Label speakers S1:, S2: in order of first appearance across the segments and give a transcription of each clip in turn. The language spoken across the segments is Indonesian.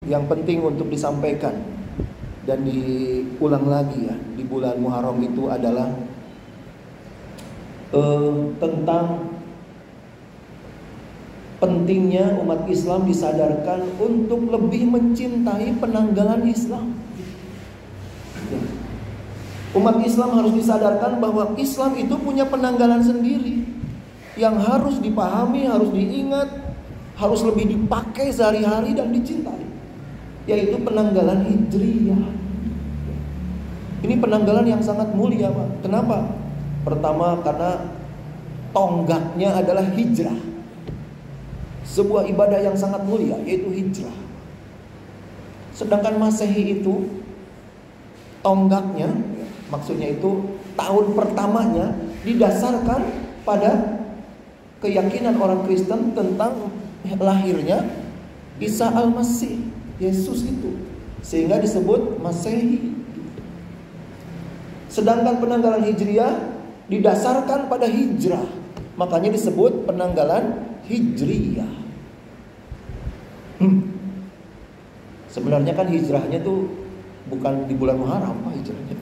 S1: yang penting untuk disampaikan dan diulang lagi ya di bulan Muharram itu adalah tentang pentingnya umat Islam disadarkan untuk lebih mencintai penanggalan Islam. Umat Islam harus disadarkan bahwa Islam itu punya penanggalan sendiri yang harus dipahami, harus diingat, harus lebih dipakai sehari-hari dan dicintai, yaitu penanggalan Hijriyah. Ini penanggalan yang sangat mulia, Pak. Kenapa? Pertama, karena tonggaknya adalah hijrah. Sebuah ibadah yang sangat mulia, yaitu hijrah. Sedangkan Masehi itu tonggaknya, maksudnya itu tahun pertamanya didasarkan pada keyakinan orang Kristen tentang lahirnya Isa Al-Masih, Yesus itu, sehingga disebut Masehi. Sedangkan penanggalan Hijriyah didasarkan pada hijrah, makanya disebut penanggalan Hijriyah. Sebenarnya kan hijrahnya tuh bukan di bulan Muharram, Pak, hijrahnya.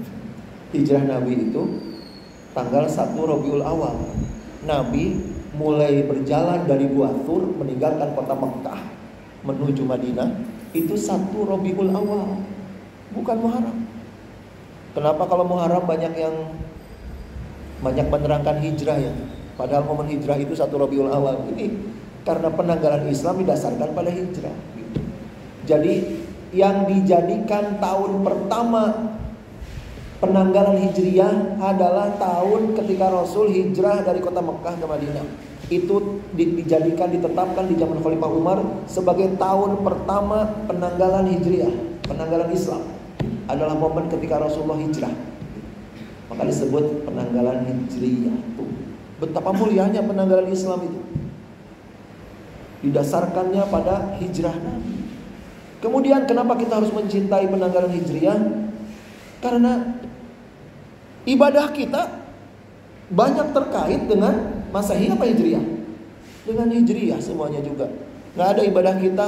S1: Hijrah Nabi itu tanggal 1 Rabiul Awal. Nabi mulai berjalan dari Gua Thur meninggalkan kota Mekah menuju Madinah itu 1 Rabiul Awal, bukan Muharram. Kenapa kalau Muharram banyak menerangkan hijrah ya? Padahal momen hijrah itu 1 Rabiul Awal. Ini karena penanggalan Islam didasarkan pada hijrah. Jadi yang dijadikan tahun pertama penanggalan Hijriyah adalah tahun ketika Rasul hijrah dari kota Mekah ke Madinah. Itu ditetapkan di zaman Khalifah Umar sebagai tahun pertama penanggalan Hijriyah, penanggalan Islam. Adalah momen ketika Rasulullah hijrah. Maka disebut penanggalan Hijriyah. Tuh, betapa mulianya penanggalan Islam itu. Didasarkannya pada hijrah Nabi. Kemudian kenapa kita harus mencintai penanggalan Hijriyah? Karena ibadah kita banyak terkait dengan Masehi apa Hijriyah? Dengan Hijriyah semuanya juga. Nggak ada ibadah kita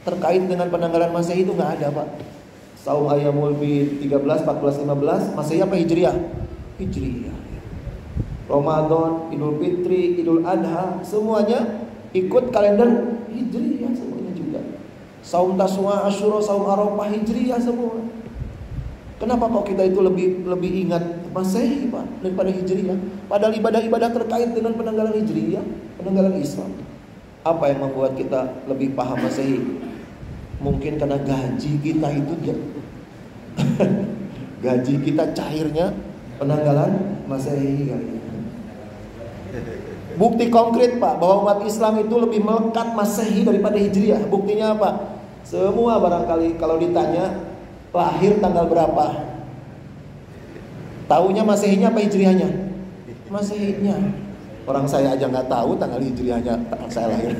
S1: terkait dengan penanggalan Masehi itu nggak ada, Pak. Saum Ayyamul Bid 13, 14, 15 Masehi apa Hijriyah? Hijriyah. Ramadan, Idul Fitri, Idul Adha semuanya ikut kalender Hijriyah semuanya juga. Saum Taswa, Asyura, Saum Arafah Hijriyah semua. Kenapa kok kita itu lebih ingat Masehi, Pak, daripada Hijriyah? Padahal ibadah-ibadah terkait dengan penanggalan Hijriyah, penanggalan Islam. Apa yang membuat kita lebih paham Masehi? Mungkin karena gaji kita itu gaji kita cairnya penanggalan Masehi kali ya. Bukti konkret, Pak, bahwa umat Islam itu lebih melekat Masehi daripada Hijriyah. Buktinya apa? Semua barangkali kalau ditanya lahir tanggal berapa, taunya Masehinya apa Hijriyahnya? Masehinya. Orang saya aja nggak tahu tanggal Hijriyahnya saya lahir.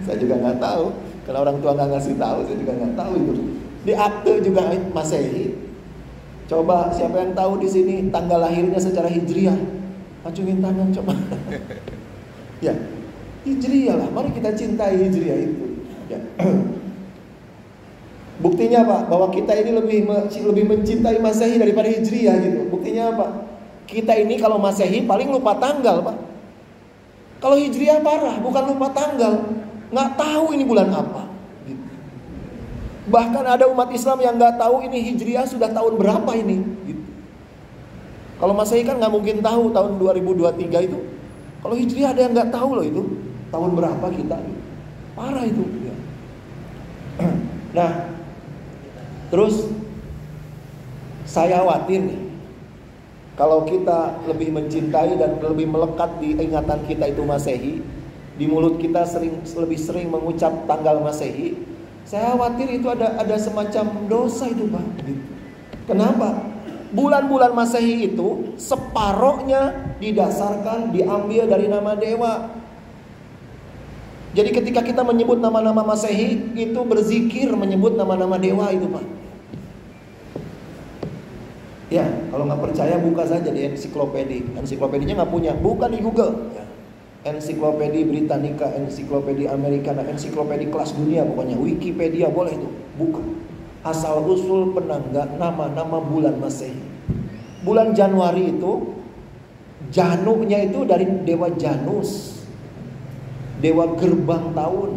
S1: Saya juga nggak tahu. Karena orang tua nggak ngasih tahu, saya juga nggak tahu itu. Di akte juga Masehi. Coba siapa yang tahu di sini tanggal lahirnya secara Hijriyah? Acungin tangan coba. Ya, Hijriyah lah. Mari kita cintai Hijriyah itu. Ya. Buktinya Pak, bahwa kita ini lebih mencintai Masehi daripada Hijriyah gitu. Buktinya apa? Kita ini kalau Masehi paling lupa tanggal, Pak. Kalau Hijriyah parah, bukan lupa tanggal, nggak tahu ini bulan apa. Gitu. Bahkan ada umat Islam yang nggak tahu ini Hijriyah sudah tahun berapa ini. Gitu. Kalau Masehi kan nggak mungkin tahu tahun 2023 itu. Kalau Hijriyah ada yang nggak tahu loh itu tahun berapa kita. Parah itu. Ya. Nah, terus saya khawatir nih, kalau kita lebih mencintai dan lebih melekat di ingatan kita itu Masehi, di mulut kita lebih sering mengucap tanggal Masehi, saya khawatir itu ada semacam dosa itu, Pak. Kenapa? Bulan-bulan Masehi itu separohnya didasarkan diambil dari nama dewa. Jadi ketika kita menyebut nama-nama Masehi, itu berzikir menyebut nama-nama dewa itu, Pak. Ya, kalau nggak percaya buka saja di ensiklopedi. Ensiklopedinya nggak punya, buka di Google. Ya. Ensiklopedia Britannica, Ensiklopedia Americana, ensiklopedia kelas dunia pokoknya, Wikipedia boleh itu, buka. Asal usul penangga nama-nama bulan Masehi. Bulan Januari itu Janunya itu dari dewa Janus, dewa gerbang tahun,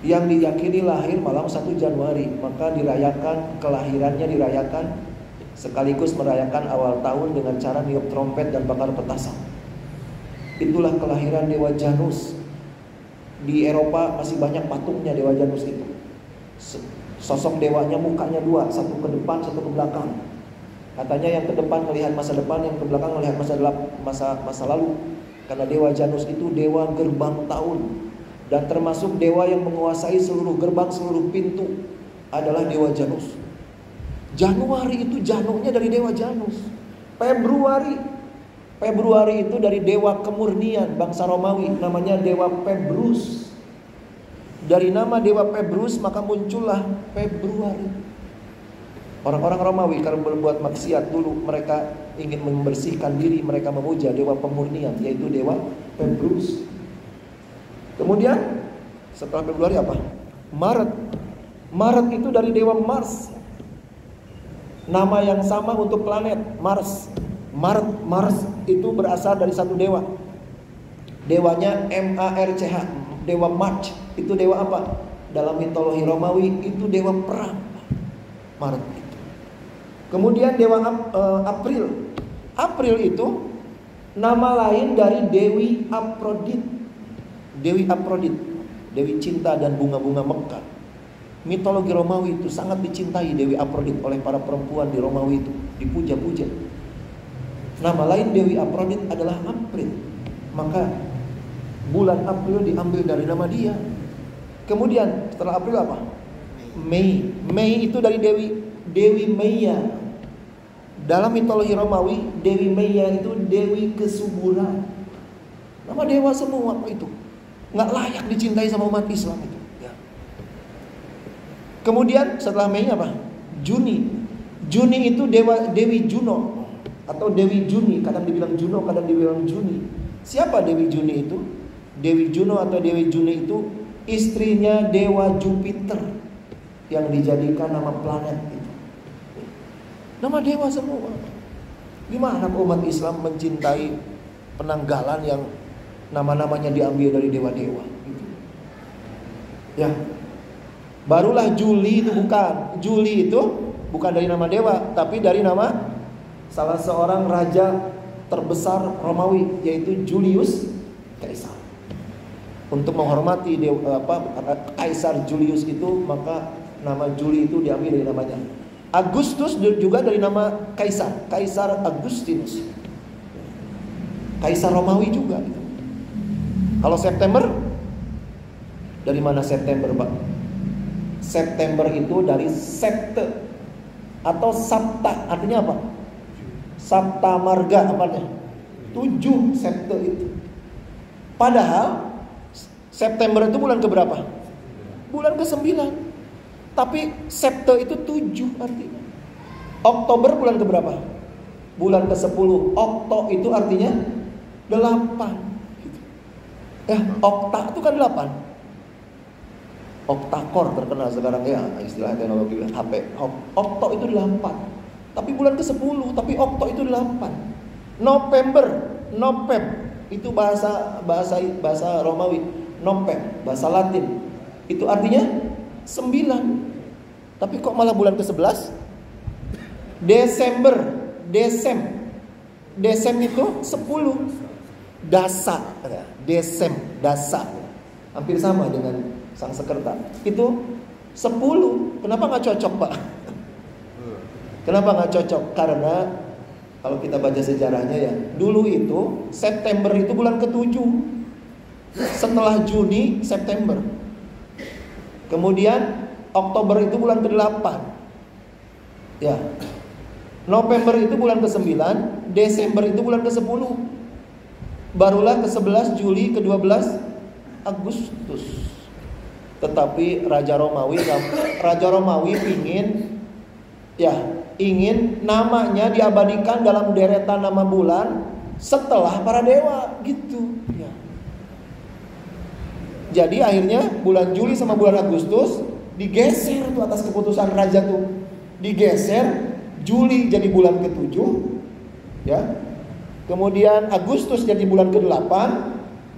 S1: yang diyakini lahir malam 1 Januari. Maka dirayakan, kelahirannya dirayakan sekaligus merayakan awal tahun dengan cara niup trompet dan bakar petasan. Itulah kelahiran dewa Janus. Di Eropa masih banyak patungnya dewa Janus itu. Sosok dewanya mukanya dua, satu ke depan, satu ke belakang. Katanya yang ke depan melihat masa depan, yang ke belakang melihat masa lalu. Karena dewa Janus itu dewa gerbang tahun, dan termasuk dewa yang menguasai seluruh gerbang, seluruh pintu adalah dewa Janus. Januari itu Janunya dari dewa Janus. Februari itu dari dewa kemurnian bangsa Romawi, namanya dewa Pebrus. Dari nama dewa Pebrus maka muncullah Februari. Orang-orang Romawi kalau berbuat maksiat dulu, mereka ingin membersihkan diri, mereka memuja dewa pemurnian, yaitu dewa Pebrus. Kemudian setelah Februari apa? Maret. Maret itu dari dewa Mars. Nama yang sama untuk planet Mars. Mars itu berasal dari satu dewa. Dewanya M-A-R-C-H, dewa March. Itu dewa apa? Dalam mitologi Romawi itu dewa perang. Maret itu. Kemudian dewa April. April itu nama lain dari Dewi Aphrodite. Dewi Aphrodite, dewi cinta dan bunga-bunga mekar. Mitologi Romawi itu sangat dicintai Dewi Aphrodite oleh para perempuan di Romawi itu, dipuja-puja. Nama lain Dewi Aphrodite adalah April. Maka bulan April diambil dari nama dia. Kemudian setelah April apa? Mei. Mei itu dari Dewi Maia. Dalam mitologi Romawi, Dewi Maia itu dewi kesuburan. Nama dewa semua itu. Nggak layak dicintai sama umat Islam itu. Ya. Kemudian setelah Mei apa? Juni. Juni itu Dewi Juno atau Dewi Juni, kadang dibilang Juno, kadang dibilang Juni. Siapa Dewi Juni itu? Dewi Juno atau Dewi Juni itu istrinya dewa Jupiter yang dijadikan nama planet itu. Nama dewa semua. Gimana umat Islam mencintai penanggalan yang nama-namanya diambil dari dewa-dewa gitu. Ya. Barulah Juli itu bukan. Juli itu bukan dari nama dewa, tapi dari nama salah seorang raja terbesar Romawi, yaitu Julius Caesar. Untuk menghormati Kaisar Julius itu, maka nama Juli itu diambil dari namanya. Agustus juga dari nama Kaisar Agustinus. Kaisar Romawi juga gitu. Kalau September, dari mana September, Pak? September itu dari septe atau sabta, artinya apa? Sabta marga apanya? 7 septe itu. Padahal September itu bulan keberapa? Bulan ke-9. Tapi septe itu 7 artinya. Oktober bulan keberapa? Bulan ke-10. Okto itu artinya 8. Okta itu kan 8. Oktakor terkenal sekarang ya, istilah teknologi HP. Okto itu 8. Tapi bulan ke-10, tapi okto itu 8. November itu bahasa Romawi. Novem, bahasa Latin. Itu artinya 9. Tapi kok malah bulan ke-11? Desem itu 10. Dasa, hampir sama dengan Sangsekerta. Itu 10. Kenapa nggak cocok, Pak? Kenapa nggak cocok? Karena kalau kita baca sejarahnya ya, dulu itu September itu bulan ke-7. Setelah Juni, September. Kemudian Oktober itu bulan ke-8. Ya. November itu bulan ke-9, Desember itu bulan ke-10. Barulah ke-11 Juli, ke-12 Agustus. Tetapi Raja Romawi ingin namanya diabadikan dalam deretan nama bulan setelah para dewa gitu ya. Jadi akhirnya bulan Juli sama bulan Agustus digeser tuh atas keputusan raja tuh. Digeser, Juli jadi bulan ke-7 ya. Kemudian Agustus jadi bulan ke-8,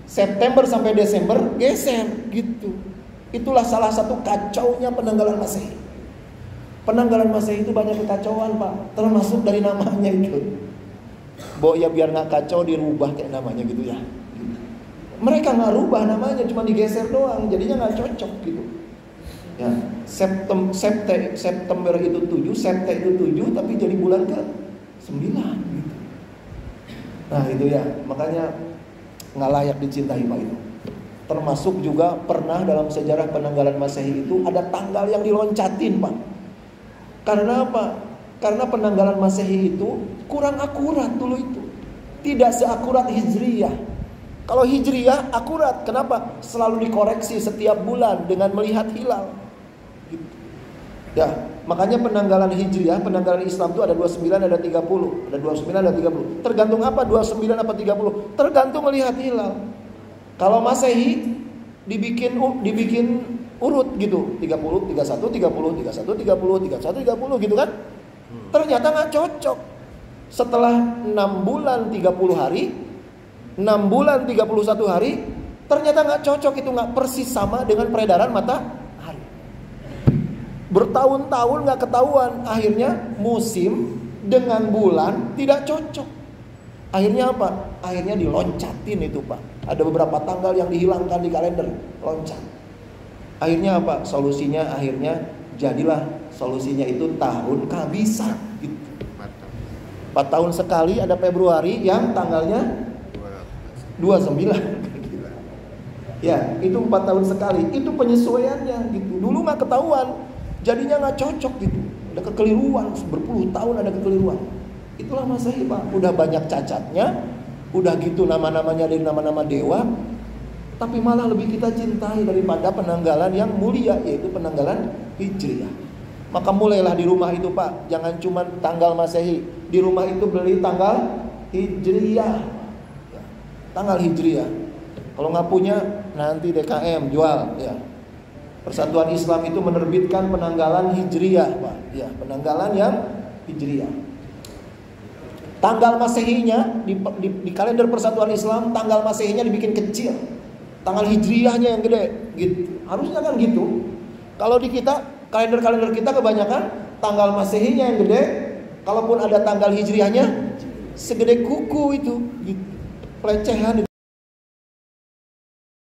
S1: September sampai Desember geser gitu. Itulah salah satu kacaunya penanggalan Masehi. Penanggalan Masehi itu banyak kekacauan, Pak, termasuk dari namanya itu. Ya biar nggak kacau dirubah kayak namanya gitu ya. Mereka nggak rubah namanya, cuma digeser doang, jadinya nggak cocok gitu. Ya, September itu 7, September itu 7, tapi jadi bulan ke-9 gitu. Nah itu ya, makanya nggak layak dicintai Pak itu. Termasuk juga pernah dalam sejarah penanggalan Masehi itu ada tanggal yang diloncatin Pak. Karena apa? Karena penanggalan Masehi itu kurang akurat dulu itu. Tidak seakurat Hijriyah. Kalau Hijriyah akurat, kenapa? Selalu dikoreksi setiap bulan dengan melihat hilal. Gitu. Ya, makanya penanggalan Hijriyah, penanggalan Islam itu ada 29, ada 30. Ada 29, ada 30. Tergantung apa? 29 apa 30? Tergantung melihat hilal. Kalau Masehi dibikin urut gitu, 30, 31, 30, 31, 30, 31, 30 gitu kan? Ternyata nggak cocok. Setelah 6 bulan 30 hari, 6 bulan 31 hari, ternyata nggak cocok, itu nggak persis sama dengan peredaran matahari. Bertahun-tahun nggak ketahuan, akhirnya musim dengan bulan tidak cocok. Akhirnya apa? Akhirnya diloncatin itu Pak. Ada beberapa tanggal yang dihilangkan di kalender, loncat. Akhirnya apa? Solusinya akhirnya jadilah solusinya itu tahun kehabisan gitu. 4 tahun sekali ada Februari yang tanggalnya 29. Ya, itu 4 tahun sekali. Itu penyesuaiannya gitu. Dulu nggak ketahuan, jadinya nggak cocok gitu. Ada kekeliruan, berpuluh tahun ada kekeliruan. Itulah Masehi Pak. Udah banyak cacatnya, udah gitu nama-namanya dari nama-nama dewa, tapi malah lebih kita cintai daripada penanggalan yang mulia, yaitu penanggalan Hijriyah. Maka mulailah di rumah itu Pak, jangan cuma tanggal Masehi. Di rumah itu beli tanggal Hijriyah, tanggal Hijriyah. Kalau nggak punya nanti DKM jual ya. Persatuan Islam itu menerbitkan penanggalan Hijriyah Pak, ya, penanggalan yang Hijriyah. Tanggal Masehinya di kalender Persatuan Islam, tanggal Masehinya dibikin kecil, tanggal Hijriyahnya yang gede gitu. Harusnya kan gitu. Kalau di kita, kalender-kalender kita kebanyakan tanggal Masehinya yang gede, kalaupun ada tanggal Hijriyahnya segede kuku itu gitu. Pelecehan itu